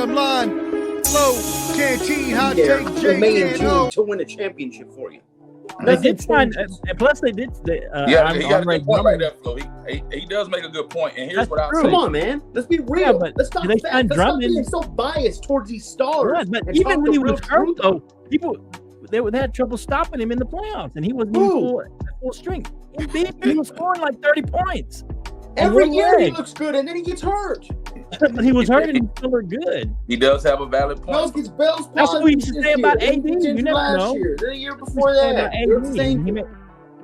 bottom line. Flow, Canteen, Hot Take, the main J-Can-O. team to win a championship for you. They did sign, and plus they did. He got a good point right there, Flo. He does make a good point, and here's what I'll say. Come on, man. Let's be real. Yeah, but let's stop being so biased towards these stars. Yeah, but even when he was hurt, though, people they had trouble stopping him in the playoffs, and he wasn't even full strength. He was scoring like 30 points. Every year he looks good, and then he gets hurt. But he was hurt, and he still looked good. He does have a valid point. That's what we used to say about AD. You never know. The year before that.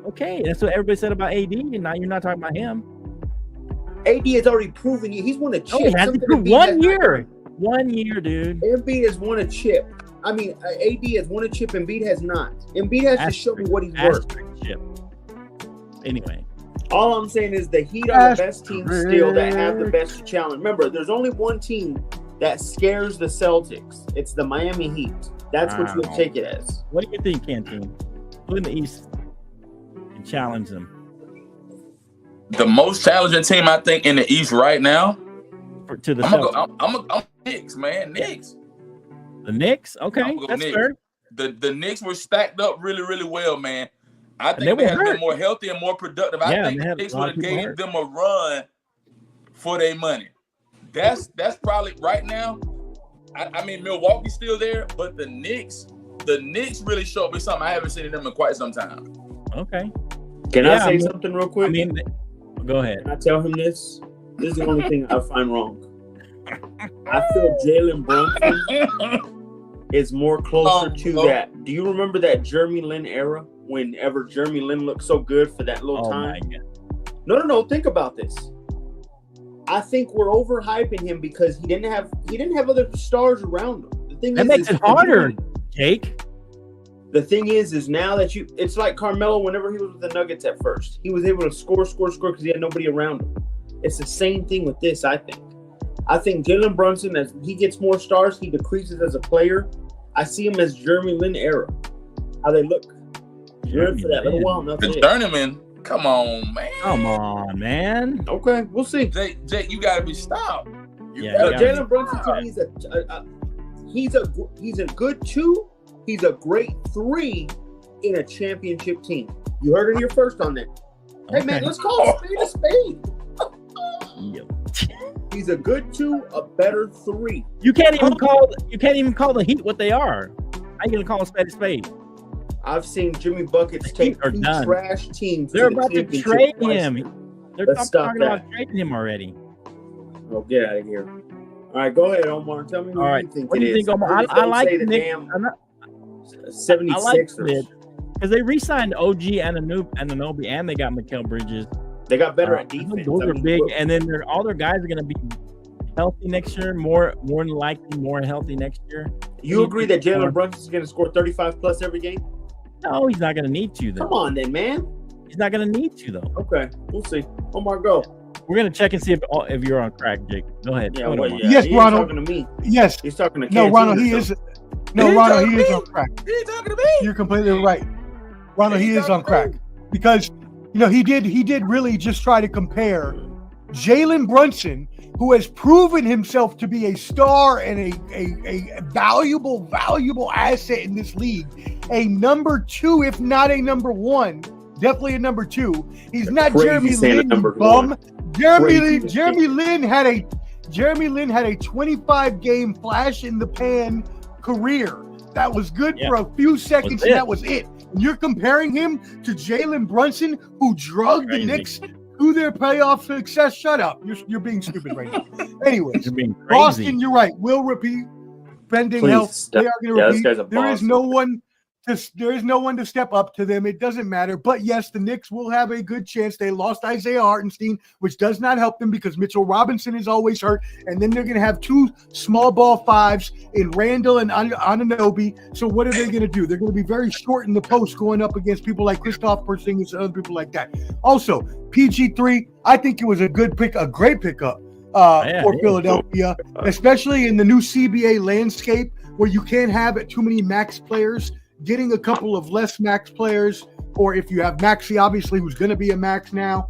Okay, that's what everybody said about AD, and now you're not talking about him. AD has already proven you. He's won a chip. He has to prove 1 year. 1 year, dude. Embiid has won a chip. I mean, AD has won a chip. Embiid has not. Embiid has to show me what he's worth. Anyway. All I'm saying is the Heat are the best team still that have the best challenge. Remember, there's only one team that scares the Celtics. It's the Miami Heat. That's what you'll take it as. What do you think, Canteen? Who in the East can challenge them? The most challenging team, I think, in the East right now. To the I'm Knicks, man. Knicks. The Knicks? Okay, that's Knicks. fair. The Knicks were stacked up really, really well, man. I think they had been more healthy and more productive. I think the Knicks would have gave them a run for their money. That's probably right now. I mean, Milwaukee's still there, but the Knicks really showed me something I haven't seen in them in quite some time. Okay. Can I say something real quick? Go ahead. Can I tell him this? This is the only thing I find wrong. I feel Jalen Brunson is more closer to that. Do you remember that Jeremy Lin era? Whenever Jeremy Lin looked so good for that little time. No. Think about this. I think we're overhyping him because he didn't have other stars around him. The thing that makes it harder, Jake. The thing is now that it's like Carmelo whenever he was with the Nuggets at first. He was able to score because he had nobody around him. It's the same thing with this, I think. I think Jalen Brunson, as he gets more stars, he decreases as a player. I see him as Jeremy Lin era. How they look. Good for that little while. The journeyman. Come on, man. Come on, man. Okay, we'll see. Jake, you gotta be stopped. Jalen Brunson to me he's a good 2. He's a great 3 in a championship team. You heard it here first on that. Hey man, let's call a spade a spade. He's a good 2, a better 3. You can't even call the Heat what they are. How you gonna call a spade? I've seen Jimmy Buckets take 2 trash teams. They're about to trade him. They're talking about trading him already. Oh, get out of here. All right, go ahead, Omar. Tell me what you think. What do you think, Omar? I like the Knicks. 76ers. Because they re-signed OG Anunoby, and they got Mikal Bridges. They got better at defense. Those are big, and then all their guys are going to be healthy next year. More than likely, more healthy next year. You agree that Jalen Brunson is going to score 35 plus every game? No, he's not going to need to, though. Come on, then, man. He's not going to need to, though. Okay, we'll see. Omar, go. We're going to check and see if you're on crack, Jake. Go ahead. Yeah, yes, he Ronald. Talking to me. Yes. He's talking to No, Ronald, he is. No, Ronald, he is on crack. He's talking to me. You're completely right. Ronald, he is on crack. Because, he did really just try to compare Jalen Brunson, who has proven himself to be a star and a valuable asset in this league, a number 2, if not a number 1, definitely a number 2. He's not Jeremy Lin, bum. Jeremy Lin had a 25-game flash in the pan career. That was good for a few seconds, and that was it. And you're comparing him to Jalen Brunson, who drugged the Knicks to their playoff success. Shut up. You're being stupid right now. Anyways, you're being crazy. Boston, you're right. Will repeat. Pending health. They are going to repeat. There is no one to step up to them. It doesn't matter. But yes, the Knicks will have a good chance. They lost Isaiah Hartenstein, which does not help them because Mitchell Robinson is always hurt. And then they're going to have 2 small ball 5s in Randall and Anunoby. So what are they going to do? They're going to be very short in the post going up against people like Kristaps Porzingis and other people like that. Also, PG3, I think it was a great pickup for Philadelphia, especially in the new CBA landscape where you can't have too many max players. Getting a couple of less max players, or if you have Maxey, obviously, who's going to be a max now,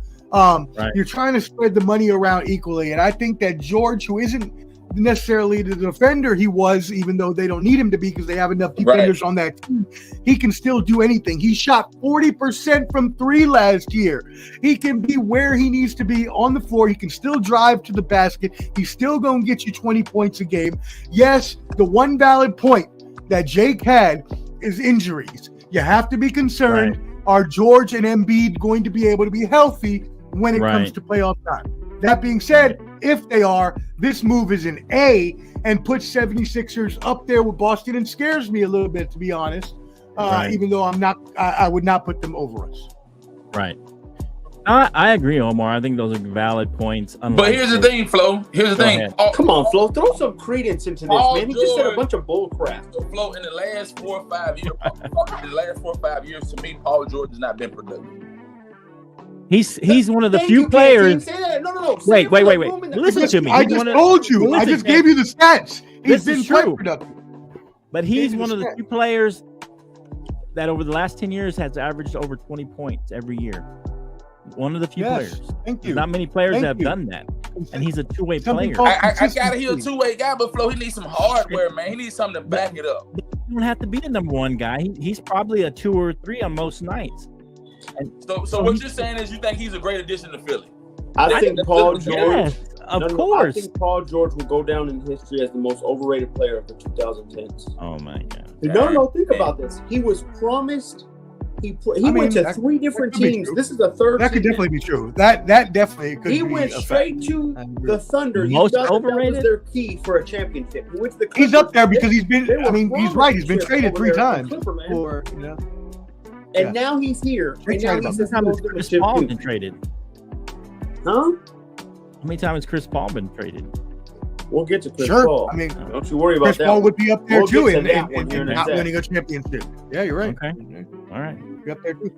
you're trying to spread the money around equally. And I think that George, who isn't necessarily the defender he was, even though they don't need him to be because they have enough defenders on that team. He can still do anything. He shot 40% from 3 last year. He can be where he needs to be on the floor. He can still drive to the basket. He's still going to get you 20 points a game. Yes, the one valid point that Jake had is injuries. You have to be concerned. Are George and Embiid going to be able to be healthy when it comes to playoff time? That being said, if they are, this move is an A and puts 76ers up there with Boston and scares me a little bit, to be honest, even though I would not put them over us. Right. I agree, Omar. I think those are valid points. But here's the thing, Flo. Here's the thing. Come on, Flo. Throw some credence into this, man. He just said a bunch of bull crap. Flo, in the last 4 or 5 years, to me, Paul George has not been productive. He's one of the few players. No. Wait. Listen to me. I just told you. I just gave you the stats. He's been quite productive. But he's one of the few players that over the last 10 years has averaged over 20 points every year. One of the few players. Thank you. Not many players that have done that. And he's a two-way player. I got to hear a two-way guy, but Flo, he needs some hardware, man. He needs something to back it up. He don't have to be the number one guy. He's probably a 2 or 3 on most nights. So what you're saying is you think he's a great addition to Philly? I think Paul George. Yes, of course. I think Paul George will go down in history as the most overrated player of the 2010s. Oh my God! No. Think about this. He was promised. He went to 3 different teams. This is the third. That could definitely be true. That definitely could. He went straight to the Thunder. Most overrated. That was their key for a championship. He went to the Clippers. He's up there because he's been. I mean, he's right. He's been traded 3 times. And now he's here. And now he's How many times has Chris Paul been traded? Huh? How many times has Chris All been traded? We'll get to Chris Paul. I mean, don't you worry about Chris that. Paul would be up there too in not winning a championship. Yeah, you're right. Okay. All right. You're up there too.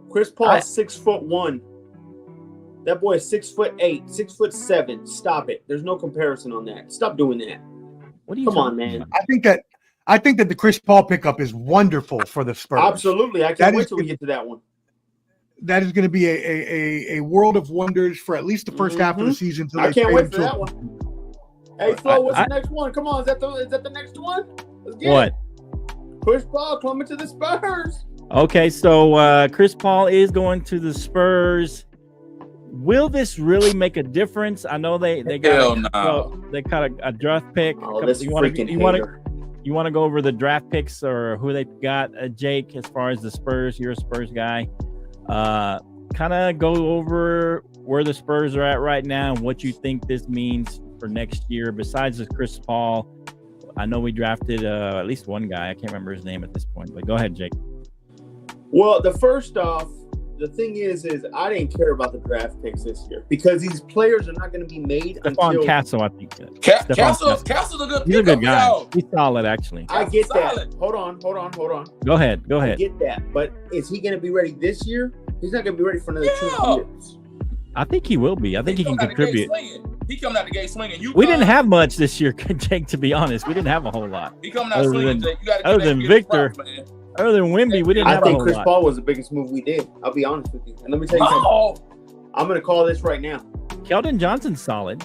Chris Paul is 6'1". That boy is 6'8", 6'7". Stop it. There's no comparison on that. Stop doing that. What do you? Come on, man. I think that the Chris Paul pickup is wonderful for the Spurs. Absolutely. I can't wait till we get to that one. That is going to be a world of wonders for at least the first half of the season. I can't wait for that one. Hey, Flo, what's the next one? Come on, is that the next one? Let's get what? It. Chris Paul coming to the Spurs. Okay, so Chris Paul is going to the Spurs. Will this really make a difference? I know they got a draft pick. Oh, this you want to go over the draft picks or who they got, Jake, as far as the Spurs? You're a Spurs guy. Kind of go over where the Spurs are at right now and what you think this means for next year. Besides this Chris Paul, I know we drafted at least one guy. I can't remember his name at this point, but go ahead, Jake. Well, the thing is I didn't care about the draft picks this year because these players are not going to be made until Castle, I think. Castle's a good. He's a good guy. Y'all. He's solid, actually. I get that. Hold on. Go ahead. I get that, but is he going to be ready this year? He's not going to be ready for another 2 years. I think he will be. I think he can contribute. He coming out the gate swinging. We didn't have much this year, Jake. To be honest, we didn't have a whole lot. He coming out swinging, Jake. Other than Victor. Other than Wemby, we didn't have a whole lot. I think Chris Paul was the biggest move we did. I'll be honest with you. And let me tell you something. I'm going to call this right now. Keldon Johnson's solid.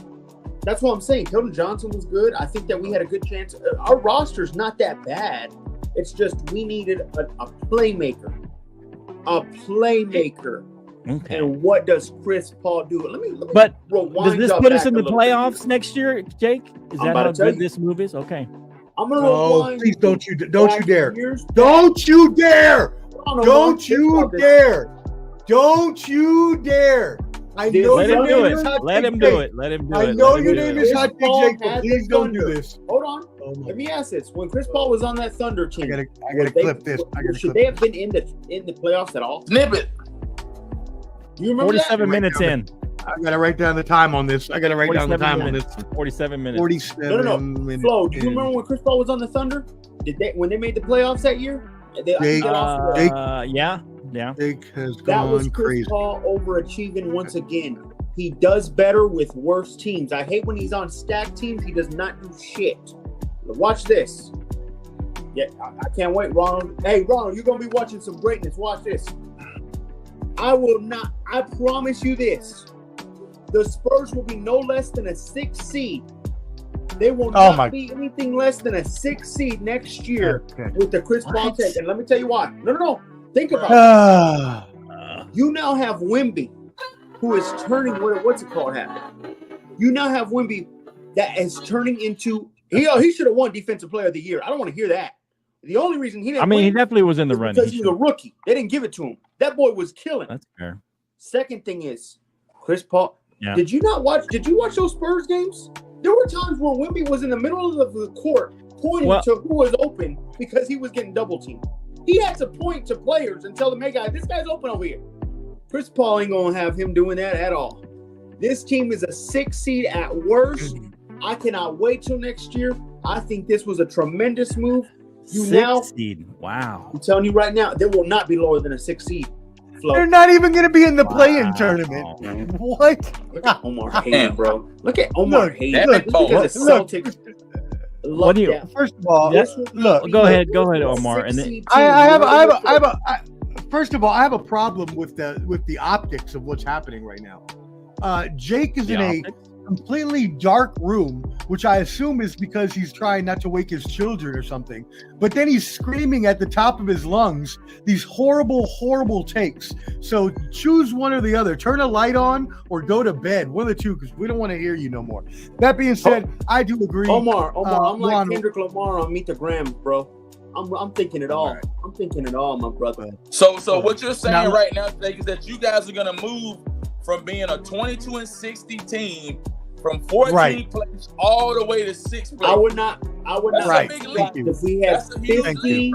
That's what I'm saying. Keldon Johnson was good. I think that we had a good chance. Our roster's not that bad. It's just we needed a playmaker. A playmaker. Okay. And what does Chris Paul do? Let me does this put us in the playoffs next year, Jake? Is that how good this move is? Okay. I'm gonna rewind. Please don't you dare! Don't you dare! Don't you dare! Don't you dare! I know your name is Hot Take Jake. Let him do it. I know your name is Hot Take Jake, but please don't do this. Hold on. Let me ask this: when Chris Paul was on that Thunder team, I gotta clip this. Should they have been in the playoffs at all? Snip it. You remember 47 minutes in. I gotta write down the time on this. 47 minutes. 47 minutes. Flo, do you remember when Chris Paul was on the Thunder? When they made the playoffs that year? Yeah. Jake has gone that was Chris crazy. Paul overachieving once again. He does better with worse teams. I hate when he's on stacked teams. He does not do shit. Watch this. Yeah, I can't wait, Ronald. Hey, Ronald, you're gonna be watching some greatness. Watch this. I promise you this. The Spurs will be no less than a 6th seed They will not be anything less than a 6 seed next year with the Chris Paul take. And let me tell you why. No. Think about it. You now have Wemby, who is turning what's it called happening. You now have Wemby that is turning into he should have won Defensive Player of the Year. I don't want to hear that. The only reason he didn't he definitely was in the running because he was a rookie. They didn't give it to him. That boy was killing. That's fair. Second thing is Chris Paul. Yeah. Did you watch those Spurs games? There were times where Wemby was in the middle of the court pointing to who was open because he was getting double teamed. He had to point to players and tell them, hey guys, this guy's open over here. Chris Paul ain't gonna have him doing that at all. This team is a 6 seed at worst. I cannot wait till next year. I think this was a tremendous move. 6 seed. Wow. I'm telling you right now, they will not be lower than a 6 seed. Flo. They're not even going to be in the play-in tournament. What? Look at Omar hating, bro. Look at Omar hating. Look, Celtics. What do you? First of all, look. Go ahead, Omar. And then first of all, I have a problem with the optics of what's happening right now. Jake is in a completely dark room, which I assume is because he's trying not to wake his children or something. But then he's screaming at the top of his lungs these horrible, horrible takes. So choose one or the other. Turn a light on or go to bed. One of the two, because we don't want to hear you no more. That being said, I do agree. Omar, I'm like Kendrick Lamar on Meet the Grams, bro. I'm thinking it all. Right. I'm thinking it all, my brother. So what you're saying right now, Jake, is that you guys are gonna move from being a 22-60 team from 14th place all the way to 6th place. I would not. Right. If we had 50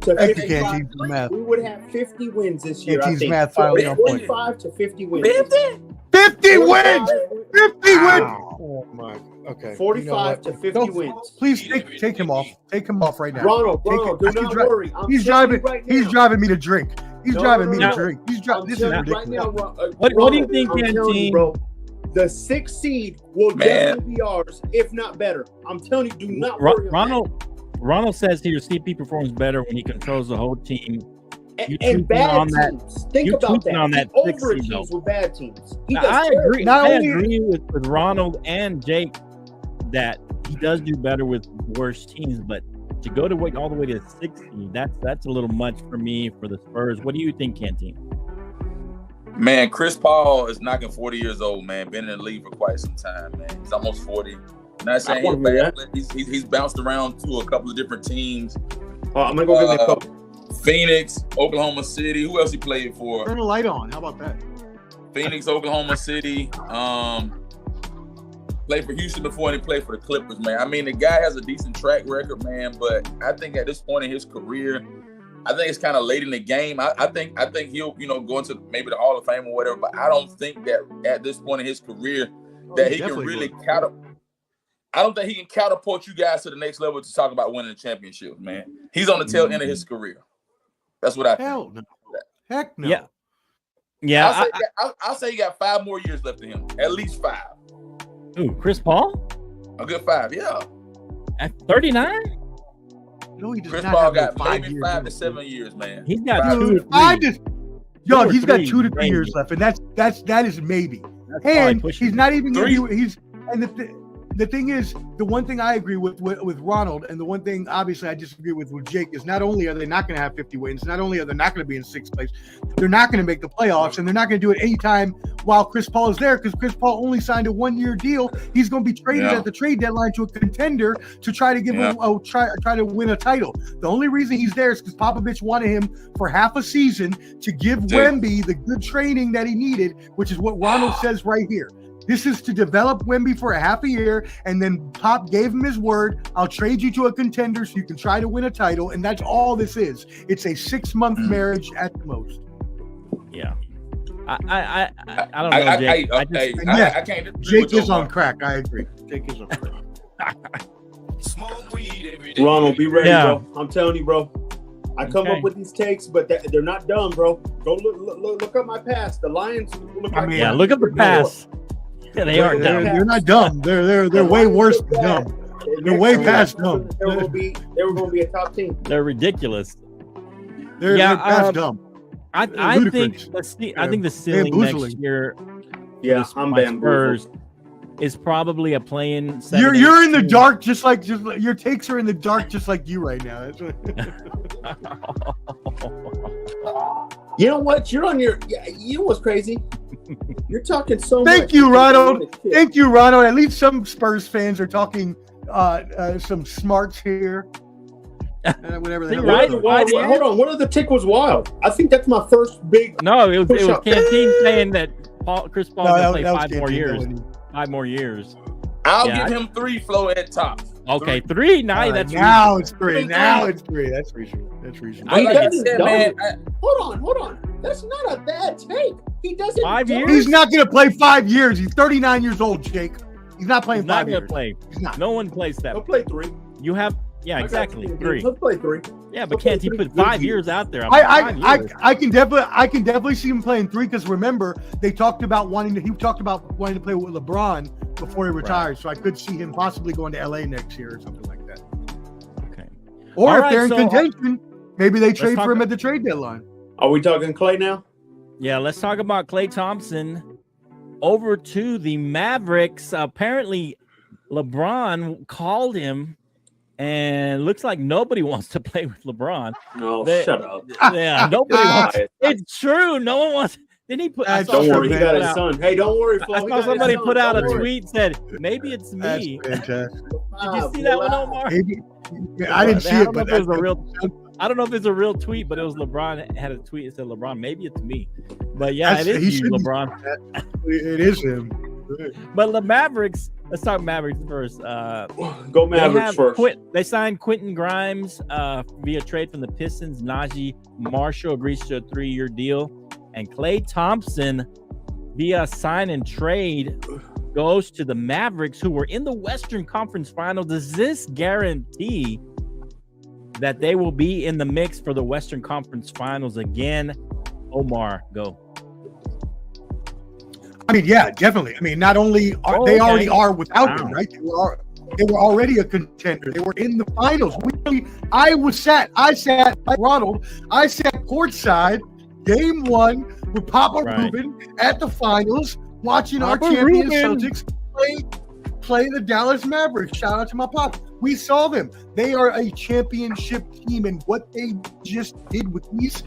to 55, we would have 50 wins this year. I think. Math finally on point. 45 to 50 wins. 50 wins. 50 wins. Oh my. Okay. 45 to 50 wins. Please take him off. Take him off right now. Ronald, do not worry. He's driving me to drink. He's driving me to drink. He's driving. This is ridiculous. Right now, what do you think, Canteen? Bro, the 6th seed will definitely be ours, if not better. I'm telling you, do not worry. Ronald says your CP performs better when he controls the whole team. And bad teams. Think about that. He overachieves with bad teams. I agree. I agree with Ronald and Jake that he does do better with worse teams, but to go to all the way to 60, that's a little much for me for the Spurs. What do you think, Canteen? Man, Chris Paul is knocking 40 years old, man. Been in the league for quite some time, man. He's almost 40. Not saying he's bad. He's bounced around to a couple of different teams. I'm gonna go give me a couple. Phoenix, Oklahoma City. Who else he played for? Turn a light on. How about that? Phoenix, Oklahoma City. Played for Houston before and he played for the Clippers, man. I mean, the guy has a decent track record, man. But I think at this point in his career, I think it's kind of late in the game. I think he'll, go into maybe the Hall of Fame or whatever. But I don't think that at this point in his career that he can really I don't think he can catapult you guys to the next level to talk about winning the championship, man. He's on the tail end of his career. That's what I think. Heck no. Yeah. I'll say he got 5 more years left in him. At least 5. Ooh, Chris Paul? A good 5, yeah. At 39? No, he does Chris not Paul have got 5 maybe years 5 to 7 years, man. He's got 2 to 3. He's got 2 to 3 years left, and that is maybe. And he's not even going to be. The thing is, the one thing I agree with Ronald, and the one thing obviously I disagree with Jake is not only are they not going to have 50 wins, not only are they not going to be in 6th place, they're not going to make the playoffs, and they're not going to do it anytime while Chris Paul is there because Chris Paul only signed a 1-year deal. He's going to be traded at the trade deadline to a contender to try to give him try to win a title. The only reason he's there is because Popovich wanted him for half a season to give Wemby the good training that he needed, which is what Ronald says right here. This is to develop Wemby for a half a year, and then Pop gave him his word. I'll trade you to a contender so you can try to win a title, and that's all this is. It's a 6-month marriage at the most. Yeah, I don't know, Jake. I can't. Jake is on crack. I agree. Jake is on crack. Ronald, be ready, bro. I'm telling you, bro. I come up with these takes, but they're not dumb, bro. Go look up my past. The Lions. Look up the past. Yeah, they are dumb. They're not dumb. They're way worse than dumb. They're way past dumb. They were going to be a top team. They're ridiculous. They're past dumb. I think the ceiling next year. Yeah, I'm bamboozled. is probably a play-in. You're in the dark, just your takes are in the dark, just like you right now. That's what... You know what? You know what's crazy? You're talking so much. Thank you, Ronald. Thank you, Ronald. At least some Spurs fans are talking some smarts here. Whatever they right. Hold on. One of the tick was wild. I think that's my first big. No, it was Canteen saying that Chris Paul will play 5 more years. 5 more years. I'll give him 3, Flo, at top. Okay, 3. Now now it's 3. Now it's 3. That's reasonable. Hold on. That's not a bad take. He doesn't. 5 years. He's not going to play 5 years. He's 39 years old, Jake. He's not playing 5 years. Play. No one plays that. He'll play 3. You have. Yeah, exactly. 3. He'll play 3. Yeah, but can't he put 5 years out there? I can definitely see him playing 3 because remember he talked about wanting to play with LeBron before he retired. Right. So I could see him possibly going to LA next year or something like that. Okay. Or if they're in contention, maybe they trade for him at the trade deadline. Are we talking Klay now? Yeah, let's talk about Klay Thompson over to the Mavericks. Apparently, LeBron called him. And looks like nobody wants to play with LeBron. No, shut up. Yeah, nobody wants. It's true. No one wants. Didn't he put? Don't worry, he got his son. Hey, don't worry, Flo. I saw somebody put out a tweet said maybe it's me. That's fantastic. Did you see that one, Omar? I didn't see it, but it was a real. I don't know if it's a real tweet, but it was LeBron had a tweet that said LeBron. Maybe it's me, but yeah, it is you, LeBron. It is him. But the Mavericks. Let's talk Mavericks first. Go Mavericks first. They signed Quentin Grimes via trade from the Pistons. Najee Marshall agrees to a 3-year deal. And Klay Thompson via sign and trade goes to the Mavericks, who were in the Western Conference Finals. Does this guarantee that they will be in the mix for the Western Conference Finals again? Omar, go. I mean, yeah, definitely. I mean, not only are they already are without him, right? They were already a contender. They were in the finals. I sat like Ronald. I sat courtside, game 1 with Papa Rubin at the finals, watching our champion Celtics play the Dallas Mavericks. Shout out to my pop. We saw them. They are a championship team, and what they just did with these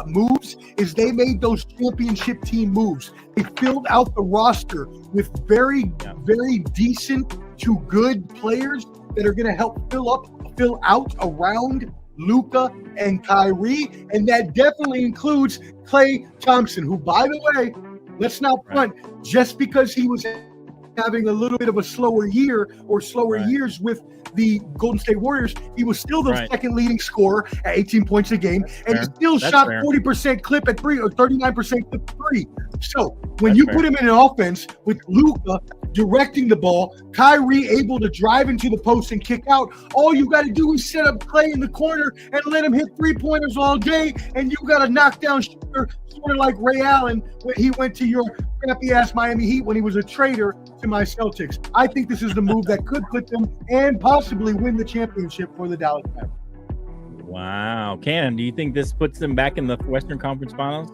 moves is they made those championship team moves. They filled out the roster with very, very decent to good players that are going to help fill out around Luka and Kyrie, and that definitely includes Klay Thompson, who, by the way, let's not front, just because he was having a little bit of a slower year or slower years with the Golden State Warriors, he was still the second leading scorer at 18 points a game, and he still shot 40% clip at 3 or 39% clip 3. So when you put him in an offense with Luka directing the ball, Kyrie able to drive into the post and kick out, all you got to do is set up Klay in the corner and let him hit 3-pointers all day, and you got a knockdown shooter sort of like Ray Allen when he went to your crappy-ass Miami Heat when he was a traitor to my Celtics. I think this is the move that could put them and possibly win the championship for the Dallas Mavericks. Wow. Cannon, do you think this puts them back in the Western Conference Finals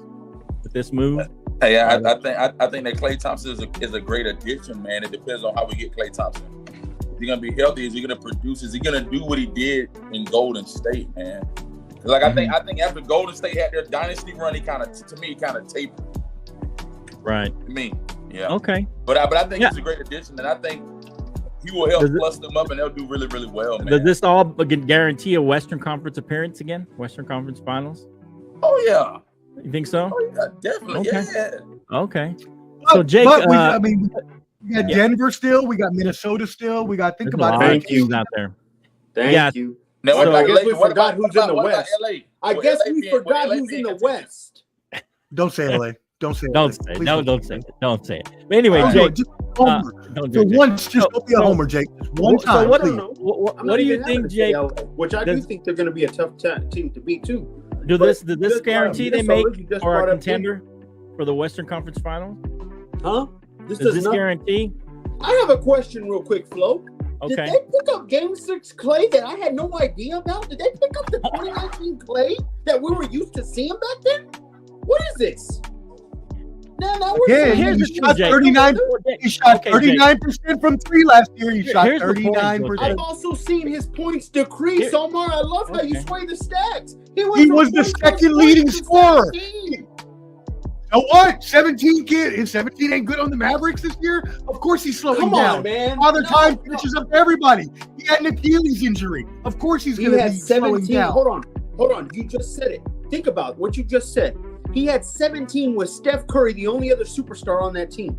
with this move? Hey, I think that Klay Thompson is a great addition, man. It depends on how we get Klay Thompson. Is he going to be healthy? Is he going to produce? Is he going to do what he did in Golden State, man? Like I think after Golden State had their dynasty run, he kind of tapered. Right. I mean, yeah. Okay. But I think he's a great addition, and I think he will help plus them up, and they'll do really, really well, man. Does this all guarantee a Western Conference appearance again? Western Conference Finals? Oh yeah. You think so? Oh yeah, definitely. Okay. Yeah. Okay. So Jake, we got Denver still, we got Minnesota still. We got to think about it. Thank you out there. Thank you. Now, I guess we forgot who's in the West. I guess we forgot who's in the West. Don't say LA. Don't say it. No, don't say it. Don't say it. But anyway, Jake. Just Homer. Don't be a Homer, Jake. Just one time. So what do you think, Jake? Which I do think they're going to be a tough team to beat too. Does this guarantee they make for a contender for the Western Conference Finals? Huh? Does this guarantee? I have a question real quick, Flo. Okay. Did they pick up Game 6 Klay that I had no idea about? Did they pick up the 2019 Klay that we were used to seeing back then? What is this? He shot 39. He shot 39% from three last year. He shot 39%. I've also seen his points decrease. Omar, I love how you sway the stats. He was the second leading scorer. So what? 17 ain't good on the Mavericks this year? Of course he's slowing down. Man. Father Time pitches up to everybody. He had an Achilles injury. Of course he's going to be slowing down. Hold on. You just said it. Think about what you just said. He had 17 with Steph Curry, the only other superstar on that team.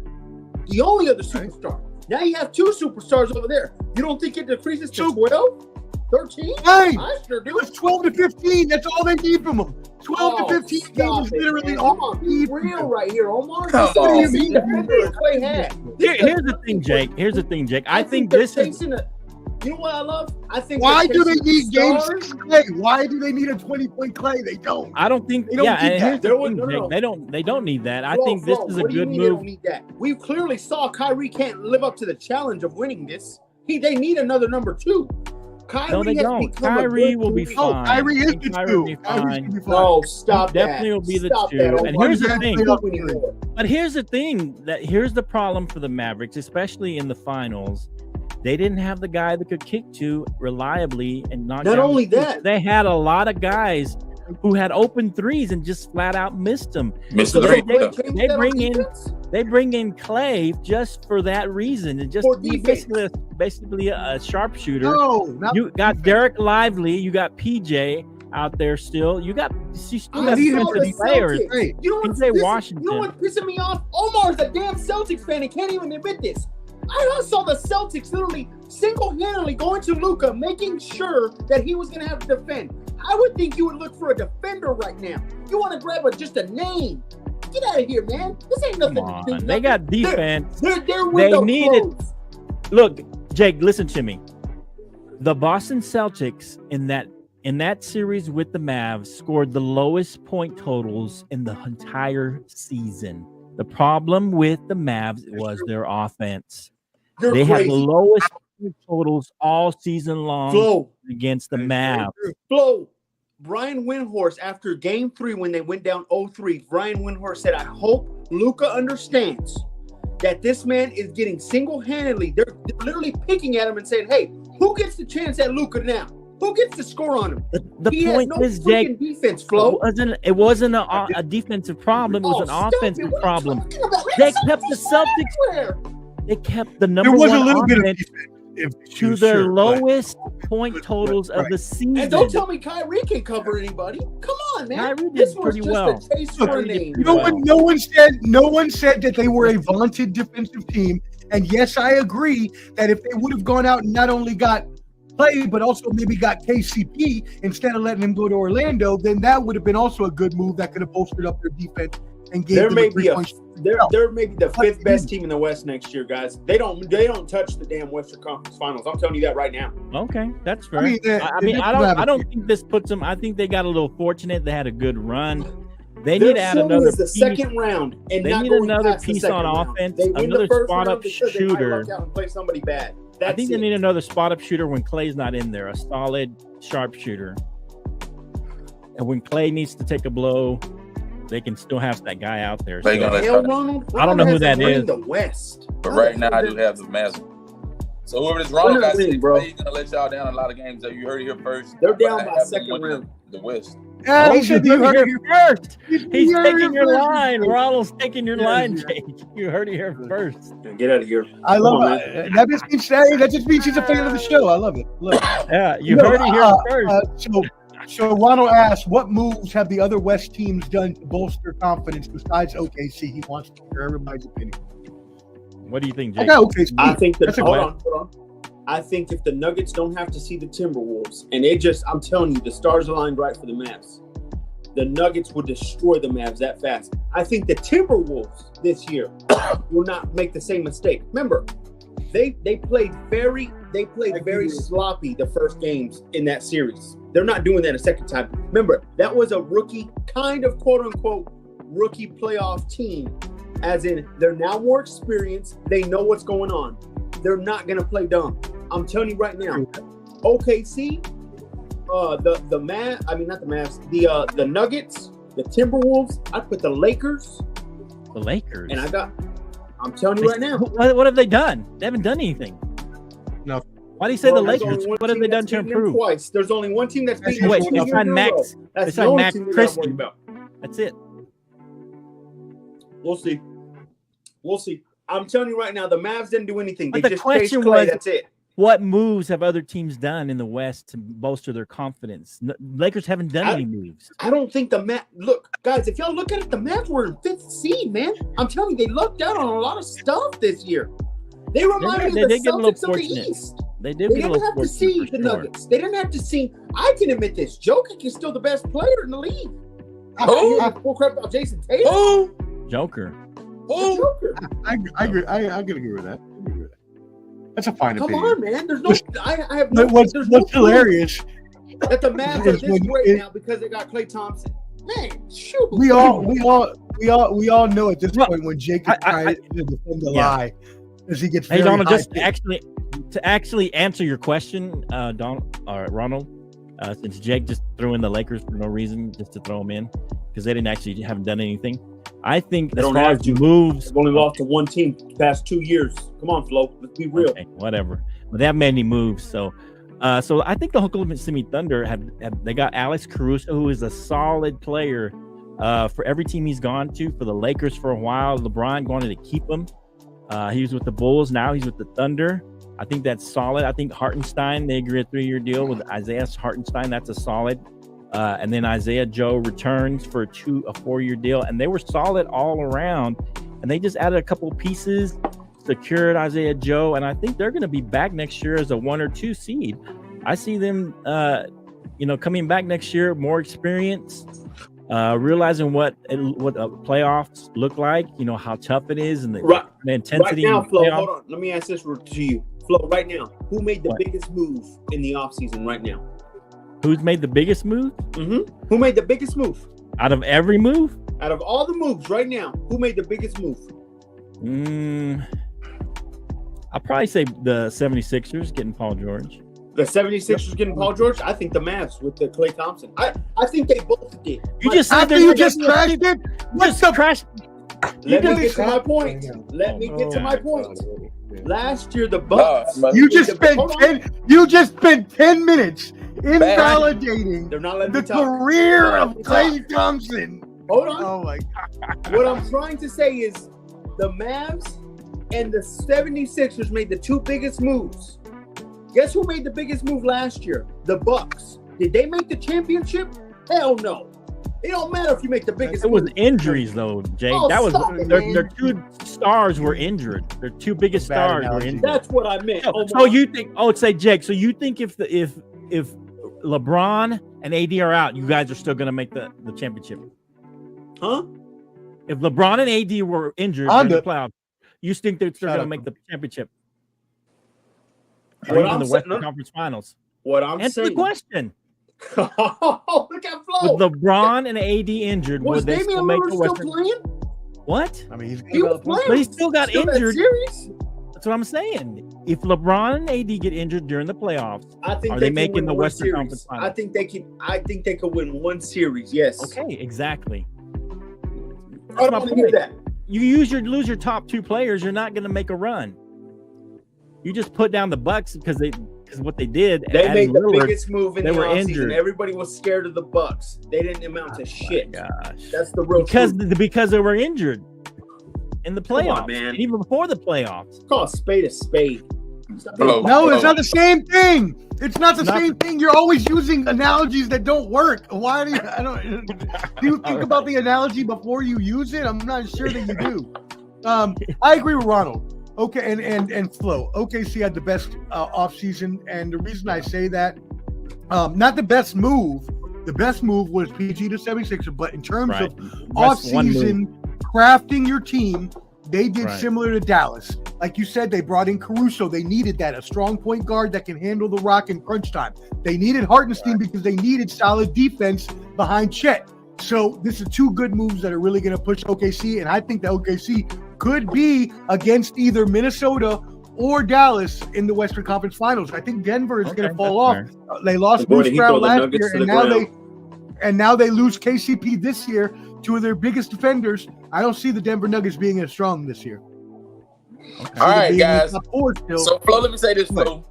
The only other superstar. Now you have two superstars over there. You don't think it decreases to 12? 13? Hey, I sure do. It was 12 to 15. That's all they need from him. 12 to 15 games is literally all he's real right here, Omar. Here's the thing, Jake. I think this is. You know what I love? I think. Why do they need game 6 Klay? Why do they need a 20-point Klay? They don't. I don't think. They don't need that. They don't need that. I think this is a good move. They don't need that. We clearly saw Kyrie can't live up to the challenge of winning this. They need another number 2. Kyrie will be fine. Oh, Kyrie is the 2. No, stop that. Definitely will be the 2. And here's the thing. But here's the thing. Here's the problem for the Mavericks, especially in the finals. They didn't have the guy that could kick to reliably and knock down. Not only that, they had a lot of guys who had open threes and just flat out missed them. They bring in Klay just for that reason, and just be basically a sharpshooter. You got Derek Lively, you got PJ out there still. You got defensive players. Washington. You know what pissing me off? Omar's a damn Celtics fan and can't even admit this. I saw the Celtics literally single-handedly going to Luka, making sure that he was going to have to defend. I would think you would look for a defender right now. You want to grab just a name. Get out of here, man. This ain't nothing to do. They got defense. They needed. Look, Jake, listen to me. The Boston Celtics in that series with the Mavs scored the lowest point totals in the entire season. The problem with the Mavs was their offense. They had the lowest totals all season long against the Mavs. Brian Windhorst, after game 3, when they went down 0-3, Brian Windhorst said, I hope Luka understands that this man is getting single-handedly. They're literally picking at him and saying, hey, who gets the chance at Luka now? Who gets to score on him? The point is, Jake, defense, Flo. It wasn't a defensive problem. It was an offensive problem. They kept the Celtics. They kept the number one offense to their lowest point totals of the season. And don't tell me Kyrie can cover anybody. Come on, man. Kyrie did pretty well. No one said that they were a vaunted defensive team. And yes, I agree that if they would have gone out and not only got Klay, but also maybe got KCP instead of letting him go to Orlando, then that would have been also a good move that could have bolstered up their defense and gave them They're maybe the 5th best team in the West next year, guys. They don't touch the damn Western Conference Finals. I'm telling you that right now. Okay, that's fair. I don't think this puts them. I think they got a little fortunate. They had a good run. They need to add another piece. The second round, and they need another piece on offense. Another spot up shooter. And play somebody bad. I think they need another spot up shooter when Klay's not in there. A solid sharpshooter. And when Klay needs to take a blow, they can still have that guy out there. I don't know who that is. The West. But right now, I do have the Mavs. So whoever this Ronald guy said, he's going to let y'all down a lot of games. You heard it here first. They're down by second round. The West. Yeah, he said you heard it here first. He's taking your line. Ronald's taking your line, Jake. You heard it here first. Get out of here. I love it. That just means he's a fan of the show. I love it. Yeah, you heard it here first. So Ronald asked, what moves have the other West teams done to bolster confidence besides OKC? He wants to hear everybody's opinion. What do you think, Jake? I got OKC. I think that. Hold on. I think if the Nuggets don't have to see the Timberwolves, and I'm telling you, the stars aligned right for the Mavs. The Nuggets would destroy the Mavs that fast. I think the Timberwolves this year will not make the same mistake. Remember, they played very sloppy the first games in that series. They're not doing that a second time. Remember, that was a rookie, kind of quote-unquote rookie playoff team, as in they're now more experienced. They know what's going on. They're not going to play dumb. I'm telling you right now, OKC, the Nuggets, the Timberwolves, I'd put the Lakers, The Lakers. And I'm telling you right now. What have they done? They haven't done anything. No. Why do you say the Lakers? What have they done to improve? Twice. There's only one team that's beaten Wait, them. they signed Max. That's They the signed only Max team we're Christie. talking about. That's it. We'll see. I'm telling you right now, the Mavs didn't do anything. But They the just question chased Klay. was, That's it. What moves have other teams done in the West to bolster their confidence? Lakers haven't done any moves. I don't think the Mavs. Look, guys, if y'all look at it, the Mavs were in 5th seed, man. I'm telling you, they lucked out on a lot of stuff this year. They remind me of the Celtics of the East. They didn't have to see the Nuggets. They didn't have to see. I can admit this. Jokic is still the best player in the league. Full crap about Jason Tatum. Joker. Joker. I agree. I can agree with that. That's a fine opinion. Come on, man. There's no. I have no. What's hilarious that the Mavs are this great now because they got Klay Thompson. Man, shoot. We all know at this point when Jake tries to defend the lie, as he gets. Hey, Donald, just to actually answer your question, Ronald, since Jake just threw in the Lakers for no reason, just to throw them in, because they haven't done anything. I think they as far as moves, they've only lost to one team the past 2 years. Come on, Flo, let's be real. Okay, whatever, but they haven't made any moves. So I think the Oklahoma City Thunder they got Alex Caruso, who is a solid player for every team he's gone to. For the Lakers for a while, LeBron wanted to keep him. He was with the Bulls. Now he's with the Thunder. I think that's solid. I think Hartenstein, they agree a 3-year deal with Isaiah Hartenstein. That's a solid. And then Isaiah Joe returns for a 4-year deal. And they were solid all around. And they just added a couple pieces, secured Isaiah Joe. And I think they're going to be back next year as a 1 or 2 seed. I see them, coming back next year, more experience, realizing what playoffs look like, how tough it is and the intensity. Right now, Flo, hold on. Let me ask this to you. Flo, right now, who made the biggest move in the offseason right now? Who's made the biggest move? Mm-hmm. Who made the biggest move? Out of every move? Out of all the moves right now, who made the biggest move? I'll probably say the 76ers getting Paul George. The 76ers getting Paul George? I think the Mavs with the Klay Thompson. I think they both did. You just said after you just crashed it? What's the crash? Let me get to my point. Last year, the Bucks. You just spent 10 minutes invalidating the career of Klay Thompson. Hold on. Oh my God. What I'm trying to say is the Mavs and the 76ers made the 2 biggest moves. Guess who made the biggest move last year? The Bucks. Did they make the championship? Hell no. It don't matter if you make the biggest. It was injuries though, Jake. Their 2 stars were injured. Their 2 biggest stars were injured. That's what I meant. So you think? Say Jake. So you think if LeBron and AD are out, you guys are still going to make the championship? Huh? If LeBron and AD were injured in the playoffs, you think they're still going to make the championship? Or even the Western Conference Finals? What I'm saying. Answer the question. Oh, look at Flo. With LeBron and AD injured, was they Damian still make Lillard the Western? Still playing? What? I mean, he was playing, but he still got injured. Series? That's what I'm saying. If LeBron and AD get injured during the playoffs, are they making the Western Conference Finals? I think they could win 1 series. Yes. Okay, exactly. I don't hear that. You lose your top 2 players, you're not going to make a run. You just put down the Bucks because what they did. They made the biggest move in the offseason. Everybody was scared of the Bucks. They didn't amount to shit. Gosh, that's the real truth. Because they were injured in the playoffs, Come on, man. Even before the playoffs. Call a spade a spade. No, it's not the same thing. It's not the same thing. You're always using analogies that don't work. Why do you? Do you think about the analogy before you use it? I'm not sure that you do. I agree with Ronald. Okay, and Flo. OKC had the best offseason, and the reason I say that, not the best move. The best move was PG to 76er, but in terms of offseason crafting your team, they did similar to Dallas. Like you said, they brought in Caruso. They needed that, a strong point guard that can handle the rock in crunch time. They needed Hartenstein because they needed solid defense behind Chet. So this is 2 good moves that are really going to push OKC, and I think that OKC could be against either Minnesota or Dallas in the Western Conference Finals. I think Denver is going to fall off. They lost Bruce Brown last year, and now and now they lose KCP this year, two of their biggest defenders. I don't see the Denver Nuggets being as strong this year. Okay. All right, guys. So, Flo, let me say this, Flo.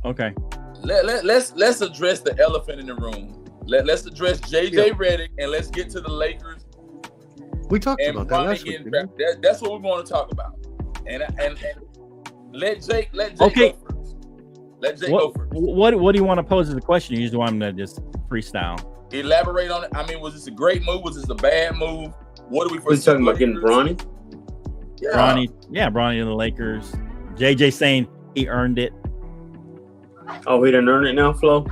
Okay. Let's address the elephant in the room. Let's address JJ Redick, and let's get to the Lakers. We talked about that last week. That's what we're going to talk about. And let Jake go first. Let Jake go first. What do you want to pose as a question? You just want him to just freestyle. Elaborate on it. I mean, was this a great move? Was this a bad move? What are we first talking about? Getting Bronny? Yeah. Bronny to the Lakers. JJ saying he earned it. Oh, he didn't earn it now, Flo?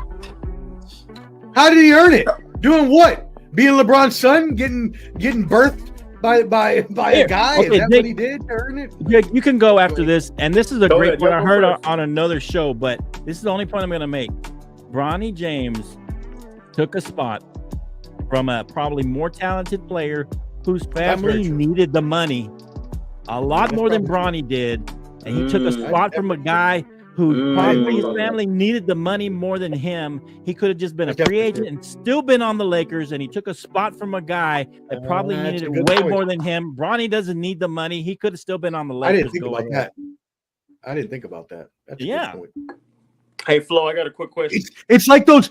How did he earn it? Doing what? Being LeBron's son? Getting birthed by a guy? Okay, is that Jake, what he did to earn it? Jake, you can go after this. And this is a great point I heard on another show, but this is the only point I'm going to make. Bronny James took a spot from a probably more talented player whose family needed the money a lot more than Bronny did. And he took a spot from a guy who probably his family needed the money more than him. He could have just been a free agent and still been on the Lakers, and he took a spot from a guy that probably needed it way more than him. Bronny doesn't need the money. He could have still been on the Lakers. I didn't think about that. That's a good point. Hey Flo, I got a quick question. It's like those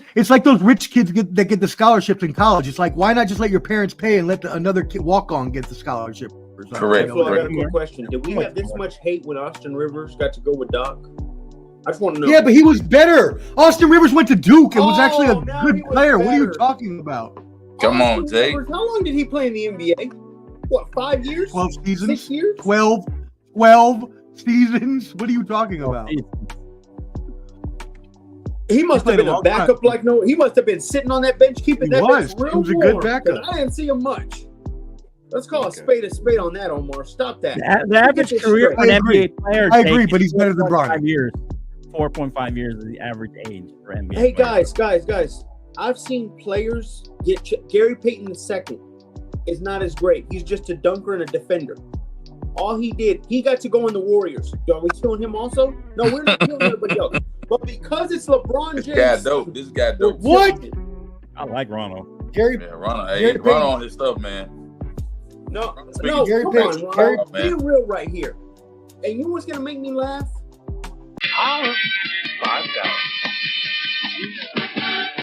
rich kids that get the scholarships in college. It's like, why not just let your parents pay and let another kid walk on get the scholarship? Correct. Flo, I got a quick question. Did we have this much hate when Austin Rivers got to go with Doc? I just want to know. Yeah, but he was better. Austin Rivers went to Duke and was actually a good player. What are you talking about? Come on, Jake. How long did he play in the NBA? What, 5 years? 12 seasons. 6 years? 12 seasons. What are you talking about? He must have been a backup. He must have been sitting on that bench, keeping that bench real warm. He was a good backup. I didn't see him much. Let's call a spade on that, Omar. Stop that. The average career for an NBA player. I agree, but he's better than Bronny. 4.5 years is the average age for NBA. Hey, guys. I've seen players get Gary Payton II is not as great. He's just a dunker and a defender. All he did, he got to go in the Warriors. Are we killing him also? No, we're not killing everybody else. But because it's LeBron James. This guy dope. What? I like Ronald. Ronald on his stuff, man. No, Gary Payton. Be real right here. And you know what's going to make me laugh? 5,000.